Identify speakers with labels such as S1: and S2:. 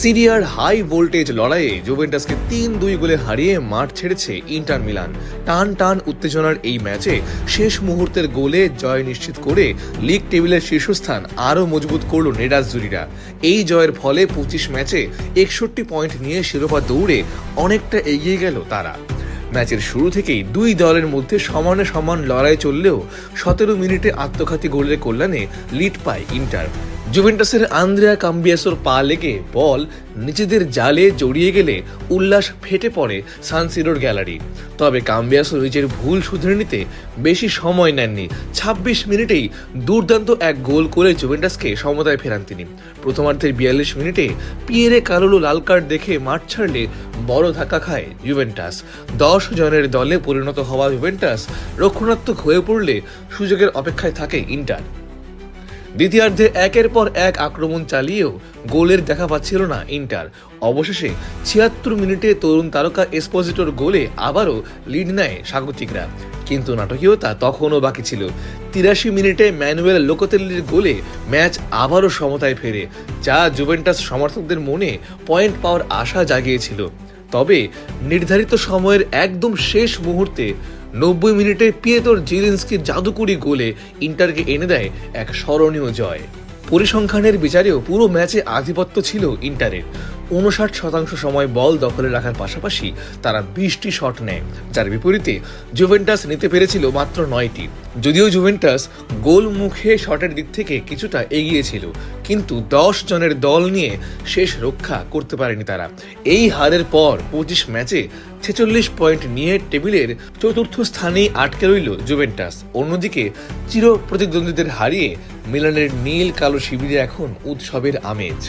S1: সিরিয়ার high voltage লড়াইয়ে জুভেন্টাসকে ৩-২ গোলে হারিয়ে মাঠ ছেড়েছে ইন্টার মিলান। টান টান উত্তেজনার এই ম্যাচে শেষ মুহূর্তের গোলে জয় নিশ্চিত করে লিগ টেবিলের শীর্ষস্থান আরও মজবুত করল নেরাজ্জুরিরা। এই জয়ের ফলে ২৫ ম্যাচে ৬১ পয়েন্ট নিয়ে শিরোপা দৌড়ে অনেকটা এগিয়ে গেল তারা। ম্যাচের শুরু থেকেই দুই দলের মধ্যে সমানে সমান লড়াই চললেও ১৭ মিনিটে আত্মঘাতী গোলের কল্যাণে লিড পায় ইন্টার। জুভেন্টাসের আন্দ্রেয়া কাম্বিয়াসোর পা লেগে বল নিজেদের জালে জড়িয়ে গেলে উল্লাস ফেটে পড়ে সান সিরোর গ্যালারি। তবে কাম্বিয়াসো নিজের ভুল শুধরে নিতে বেশি সময় নেননি। ২৬ মিনিটেই দুর্দান্ত এক গোল করে জুভেন্টাসকে সমতায় ফেরান তিনি। প্রথমার্ধের ৪২ মিনিটে পিয়েরে কারোলো লাল কার্ড দেখে মাঠ ছাড়লে বড় ধাক্কা খায় জুভেন্টাস। ১০ জনের দলে পরিণত হওয়া জুভেন্টাস রক্ষণাত্মক হয়ে পড়লে সুযোগের অপেক্ষায় থাকে ইন্টার। দ্বিতীয়ার্ধে একের পর এক আক্রমণ চালিয়েও গোলের দেখা পাচ্ছিল না ইন্টার। অবশেষে ৭৬ মিনিটে তরুণ তারকা এসপোজিটোর গোলে আবারও লিড নেয় স্বাগতিকরা। কিন্তু নাটকীয়তা তখনও বাকি ছিল। ৮৩ মিনিটে ম্যানুয়েল লোকোতেল্লির গোলে ম্যাচ আবারও সমতায় ফেরে, যা জুভেন্টাস সমর্থকদের মনে পয়েন্ট পাওয়ার আশা জাগিয়েছিল। তবে নির্ধারিত সময়ের একদম শেষ মুহূর্তে ৯০ মিনিটে পিয়েতর জিলিনস্কির জাদুকরি গোলে ইন্টারকে এনে দেয় এক স্মরণীয় জয়। পরিসংখ্যানের বিচারেও পুরো ম্যাচে আধিপত্য ছিল ইন্টারের। ৫৯% সময় বল দখলে রাখার পাশাপাশি তারা ২০টি শট নেয়, যার বিপরীতে জুভেন্টাস নিতে পেরেছিল মাত্র ৯টি। যদিও জুভেন্টাস গোল মুখে শটের দিক থেকে কিছুটা এগিয়ে ছিল, কিন্তু ১০ জনের দল নিয়ে শেষ রক্ষা করতে পারেনি তারা। এই হারের পর ২৫ ম্যাচে ৪৬ পয়েন্ট নিয়ে টেবিলের চতুর্থ স্থানেই আটকে রইল জুভেন্টাস। অন্যদিকে চির প্রতিদ্বন্দ্বীদের হারিয়ে মিলানের নীল কালো শিবিরে এখন উৎসবের আমেজ।